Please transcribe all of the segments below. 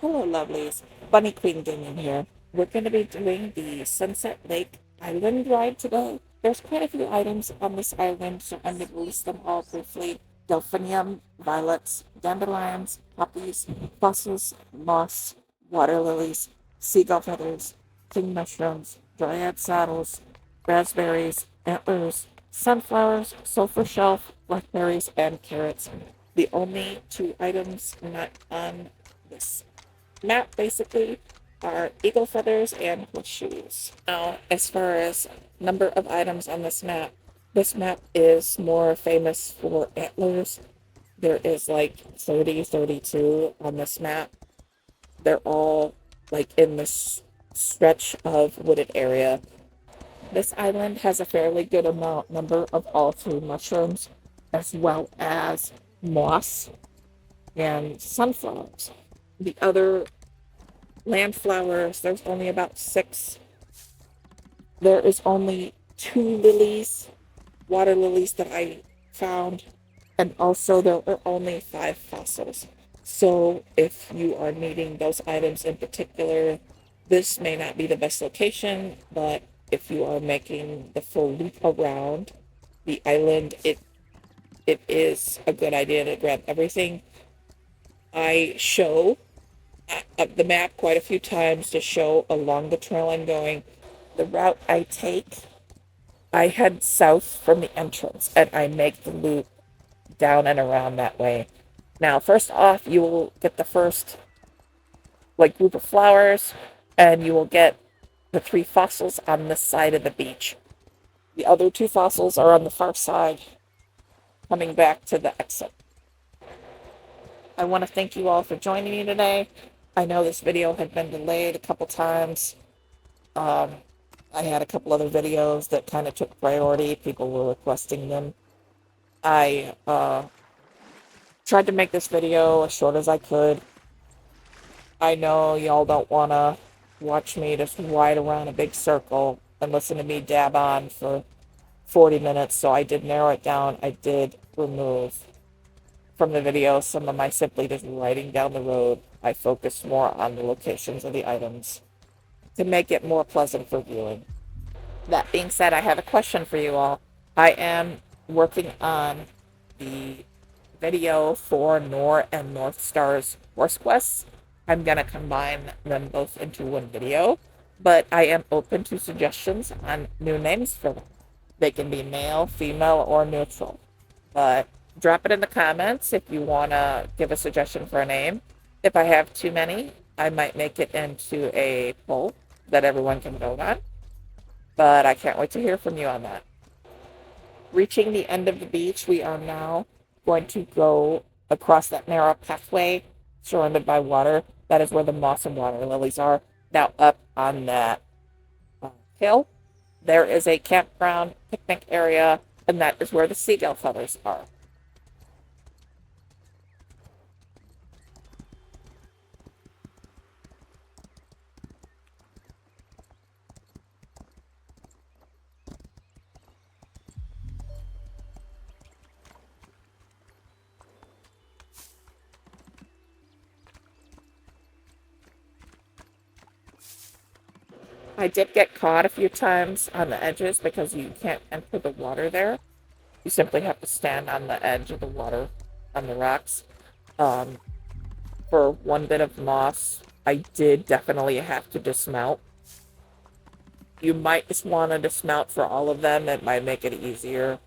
Hello, lovelies. Bunny Queen Gaming here. We're going to be doing the Sunset Lake Island ride today. There's quite a few items on this island, so I'm going to list them all briefly. Delphinium, violets, dandelions, poppies, fossils, moss, water lilies, seagull feathers, king mushrooms, dryad saddles, raspberries, antlers, sunflowers, sulfur shelf, blackberries, and carrots. The only two items not on this map basically are eagle feathers and horseshoes. Now, as far as number of items on this map is more famous for antlers. There is like 30, 32 on this map. They're all like in this stretch of wooded area. This island has a fairly good number of all food mushrooms, as well as moss and sunflowers. The other land flowers, there's only about six. There is only two lilies, water lilies that I found, and also there are only five fossils. So if you are needing those items in particular, this may not be the best location, but if you are making the full loop around the island, it is a good idea to grab everything. I show the map quite a few times to show along the trail I'm going. The route I take, I head south from the entrance and I make the loop down and around that way. Now, first off, you will get the first like group of flowers, and you will get the three fossils on this side of the beach. The other two fossils are on the far side, coming back to the exit. I want to thank you all for joining me today. I know this video had been delayed a couple times. Um, I had a couple other videos that kind of took priority. People were requesting them. I tried to make this video as short as I could. I know y'all don't want to watch me just ride around a big circle and listen to me dab on for 40 minutes, so I did narrow it down. I did remove from the video some of my simply just riding down the road. I focused more on the locations of the items to make it more pleasant for viewing. That being said, I have a question for you all. I am working on the video for Noor and Northstar's horse quests. I'm going to combine them both into one video, but I am open to suggestions on new names for them. They can be male, female, or neutral. But drop it in the comments if you want to give a suggestion for a name. If I have too many, I might make it into a poll that everyone can vote on. But I can't wait to hear from you on that. Reaching the end of the beach, we are now going to go across that narrow pathway surrounded by water. That is where the moss and water lilies are. Now, up on that hill, there is a campground picnic area, and that is where the seagull feathers are. I did get caught a few times on the edges because you can't enter the water there. You simply have to stand on the edge of the water on the rocks. Um, for one bit of moss, I did definitely have to dismount. You might just want to dismount for all of them. It might make it easier.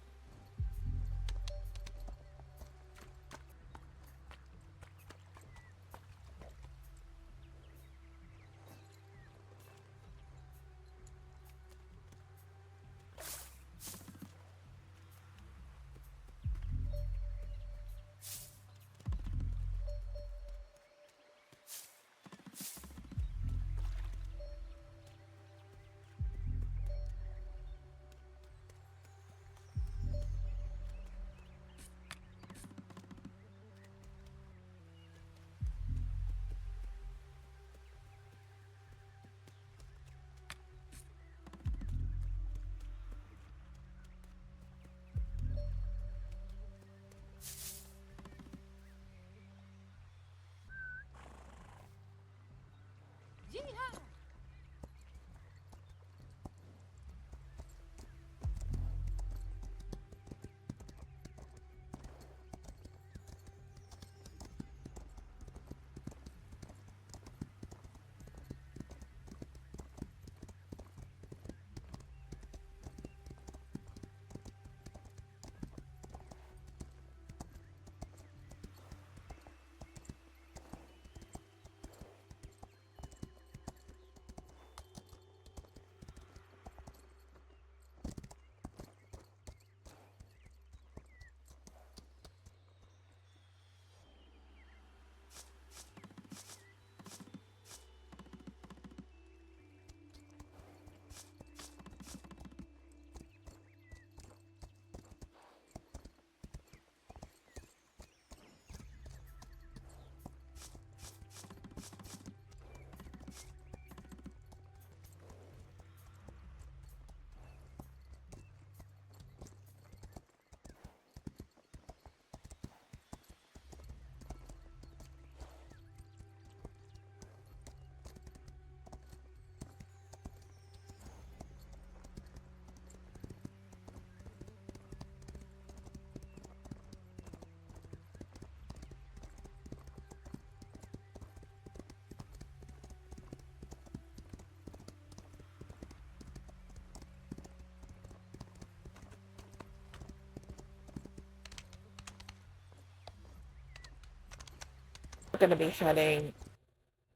going to be heading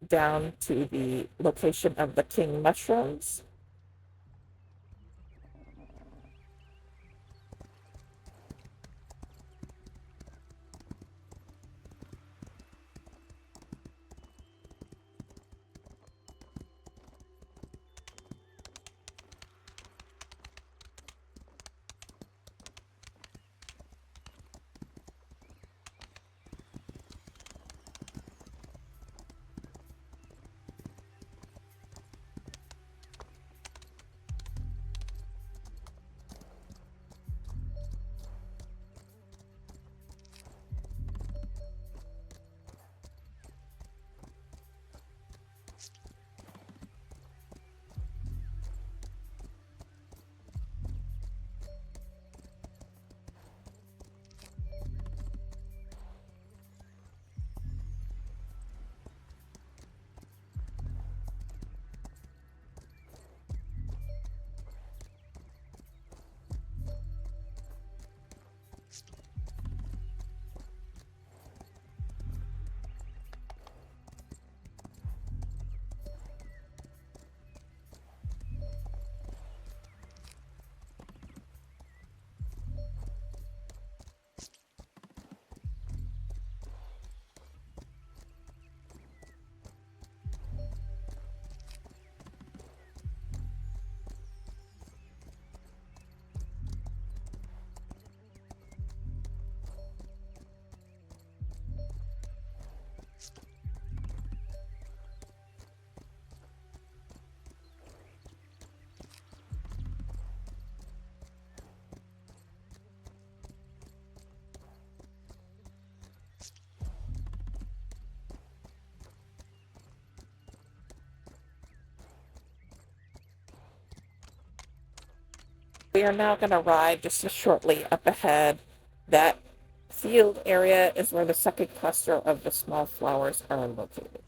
down to the location of the king mushrooms. We are now going to ride just shortly up ahead. That field area is where the second cluster of the small flowers are located.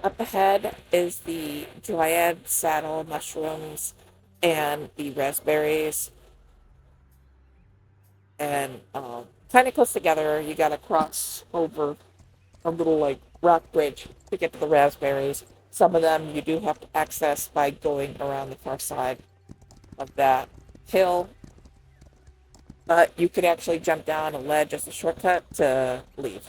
Up ahead is the dryad saddle mushrooms and the raspberries. And kind of close together, you got to cross over a little like rock bridge to get to the raspberries. Some of them you do have to access by going around the far side of that hill, but you could actually jump down a ledge as a shortcut to leave.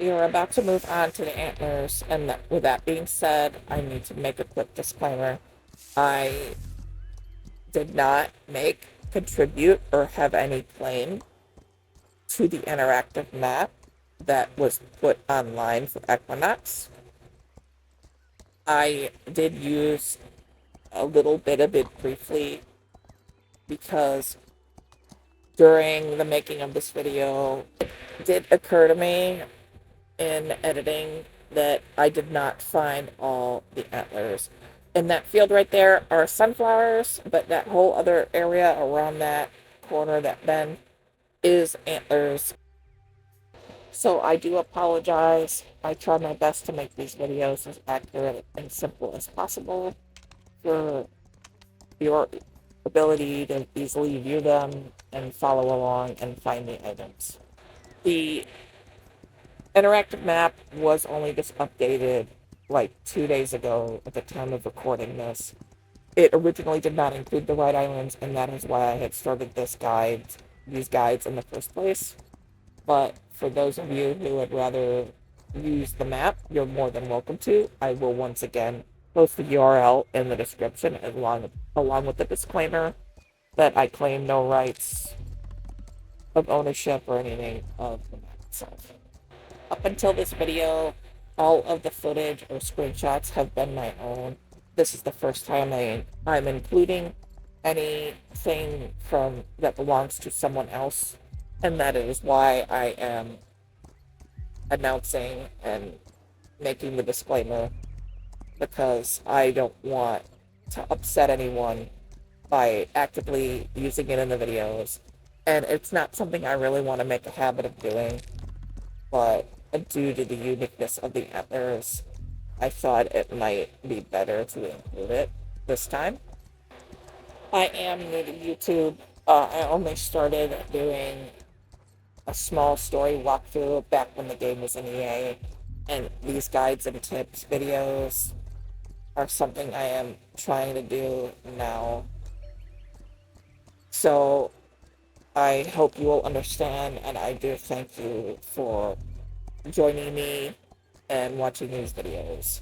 You're about to move on to the antlers, and with that being said, I need to make a quick disclaimer. I did not make, contribute, or have any claim to the interactive map that was put online for Equinox. I did use a little bit of it briefly because during the making of this video, it did occur to me in editing that I did not find all the antlers. In that field right there are sunflowers, but that whole other area around that corner, that bend, is antlers. So I do apologize. I try my best to make these videos as accurate and simple as possible for your ability to easily view them and follow along and find the items. The interactive map was only just updated like 2 days ago at the time of recording this. It originally did not include the White Islands, and that is why I had started these guides in the first place. But for those of you who would rather use the map, you're more than welcome to. I will once again post the URL in the description along with the disclaimer that I claim no rights of ownership or anything of the map itself. Up until this video, all of the footage or screenshots have been my own. This is the first time I'm including anything from that belongs to someone else, and that is why I am announcing and making the disclaimer, because I don't want to upset anyone by actively using it in the videos. And it's not something I really want to make a habit of doing, but due to the uniqueness of the antlers, I thought it might be better to include it this time. I am new to YouTube. I only started doing a small story walkthrough back when the game was in EA, and these guides and tips videos are something I am trying to do now. So I hope you will understand, and I do thank you for joining me and watching these videos.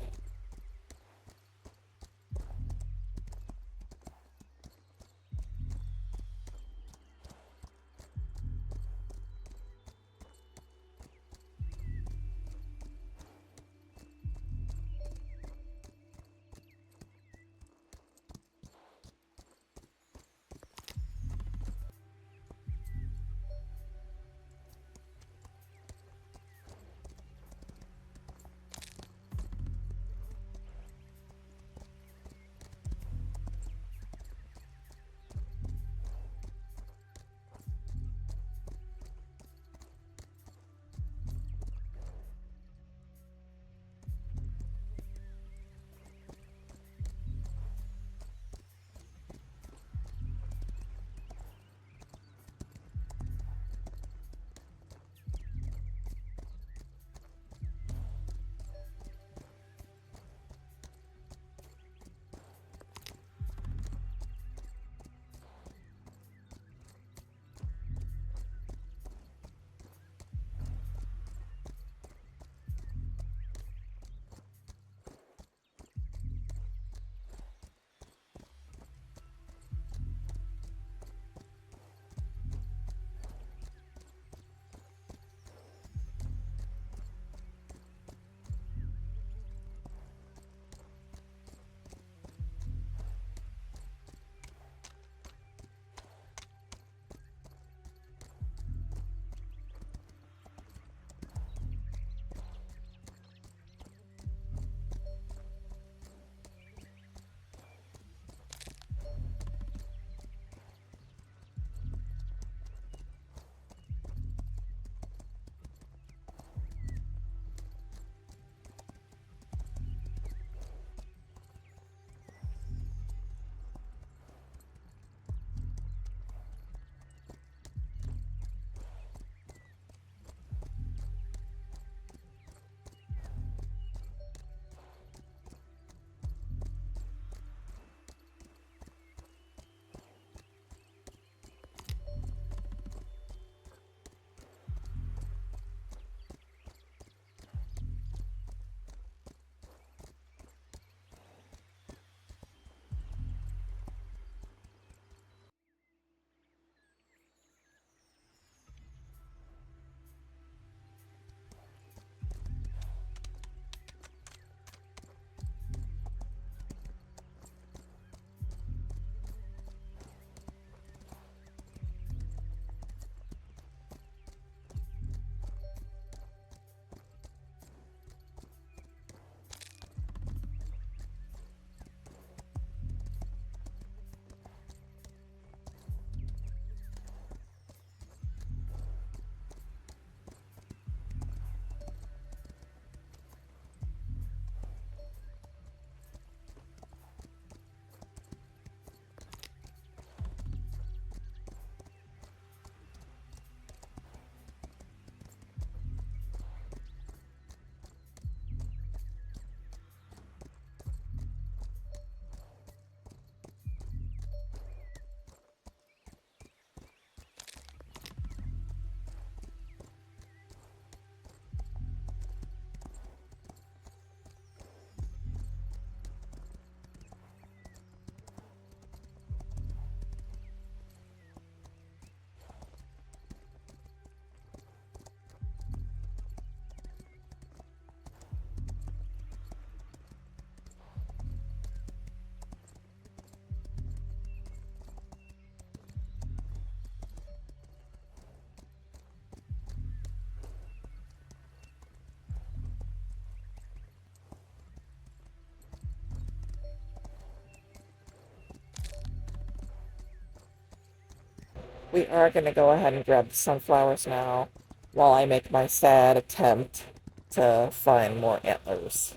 We are going to go ahead and grab the sunflowers now while I make my sad attempt to find more antlers.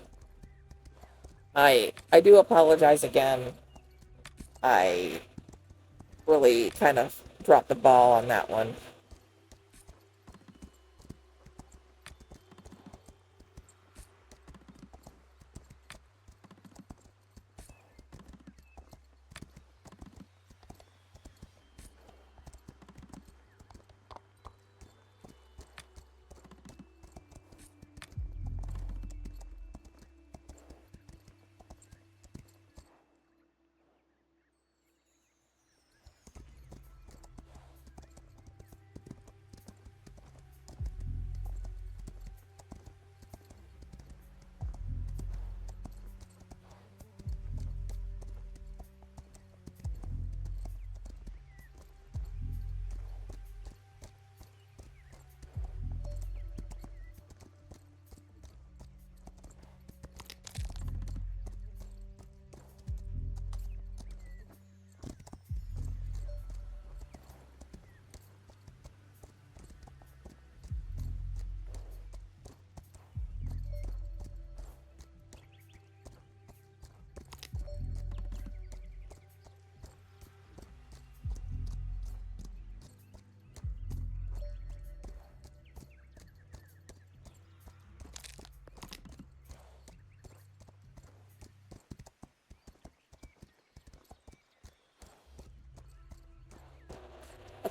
I do apologize again. I really kind of dropped the ball on that one.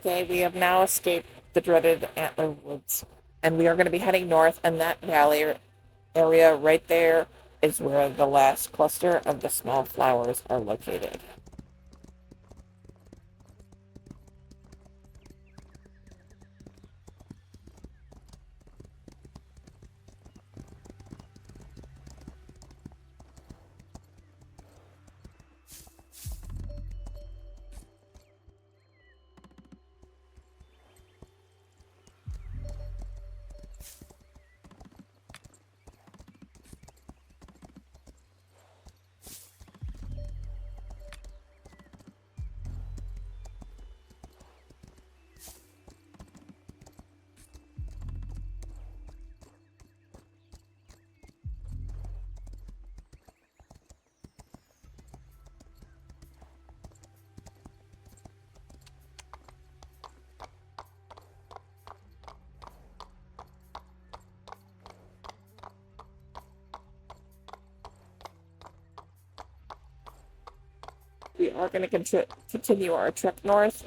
Okay, we have now escaped the dreaded antler woods, and we are going to be heading north, and that valley area right there is where the last cluster of the small flowers are located. We are going to continue our trek north.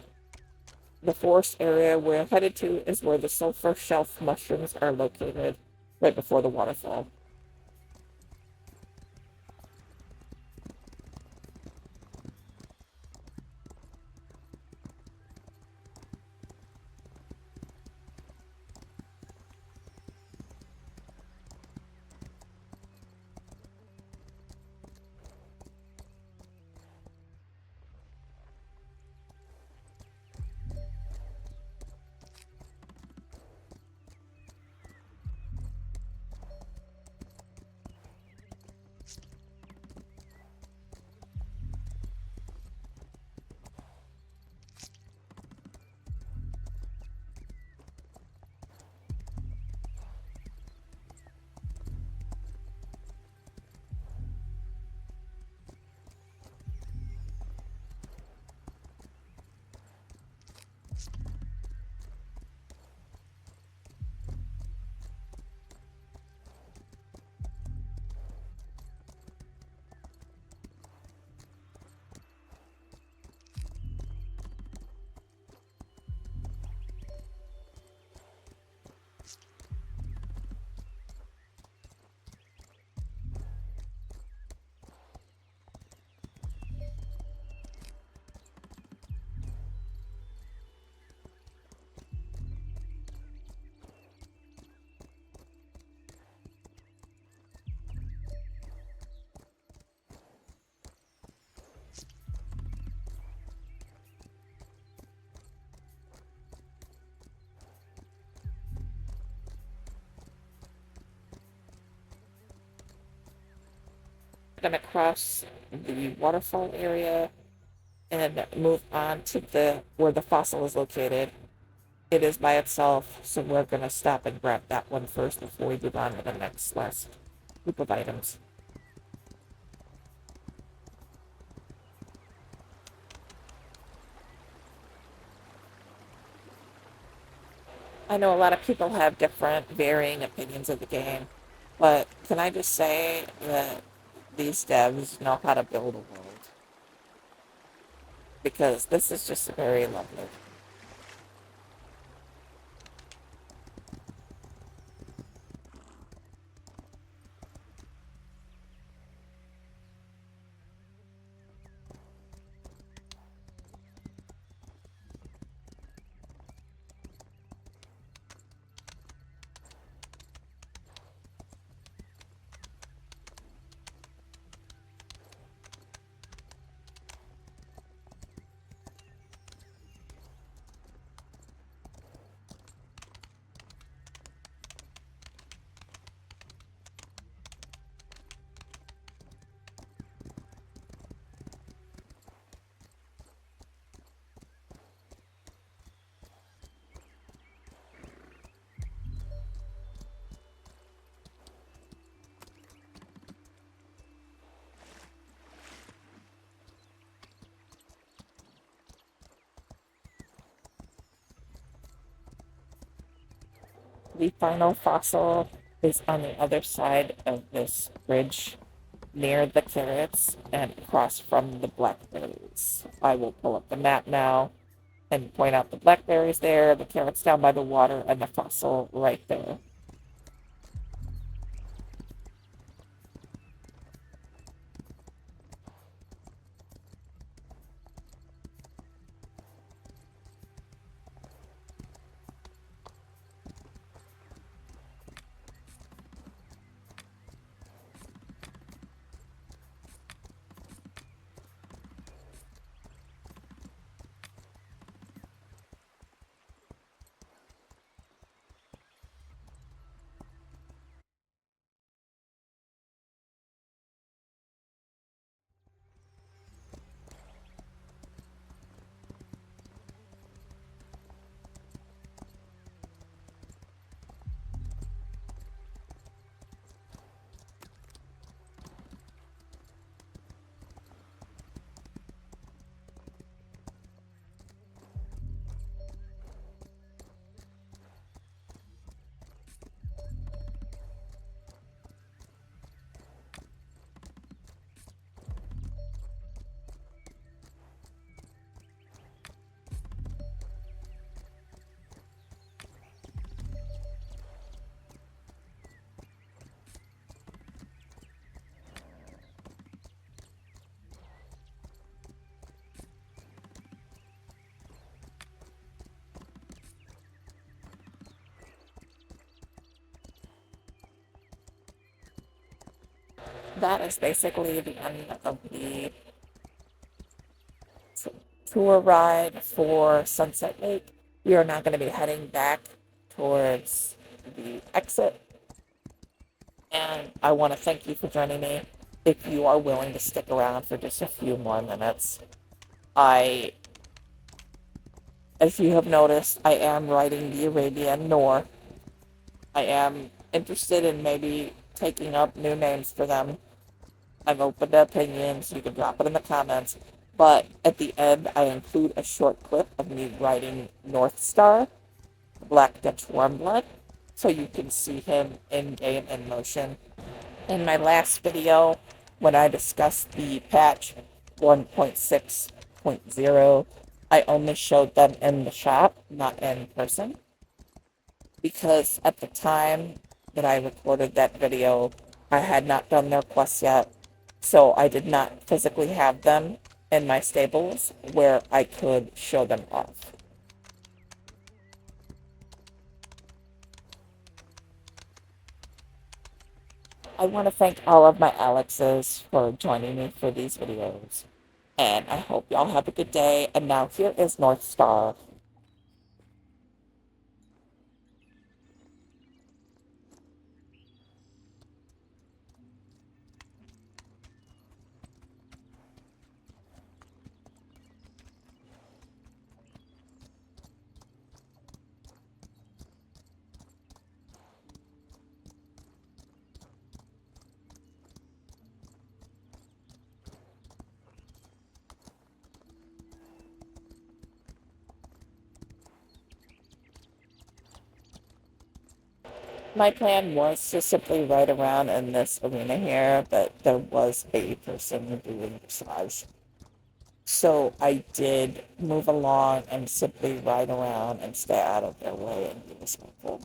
The forest area we're headed to is where the sulfur shelf mushrooms are located, right before the waterfall. We're going to cross the waterfall area and move on to the where the fossil is located. It is by itself, so we're gonna stop and grab that one first before we move on to the next last group of items. I know a lot of people have different varying opinions of the game, but can I just say that these devs know how to build a world? Because this is just very lovely. The final fossil is on the other side of this bridge near the carrots and across from the blackberries. I will pull up the map now and point out the blackberries there, the carrots down by the water, and the fossil right there. That is basically the end of the tour ride for Sunset Lake. We are now going to be heading back towards the exit, and I want to thank you for joining me. If you are willing to stick around for just a few more minutes, I, as you have noticed, I am writing the Arabian Noor. I am interested in maybe taking up new names for them. I'm open to opinions. You can drop it in the comments. But at the end, I include a short clip of me writing Northstar, Black Dutch Warmblood, so you can see him in game in motion. In my last video, when I discussed the patch 1.6.0, I only showed them in the shop, not in person, because at the time that I recorded that video, I had not done their quests yet, so I did not physically have them in my stables where I could show them off. I want to thank all of my Alexes for joining me for these videos, and I hope y'all have a good day. And now here is Northstar. My plan was to simply ride around in this arena here, but there was a person doing massage. So I did move along and simply ride around and stay out of their way and be respectful.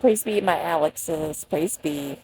Praise be my Alexes, praise be.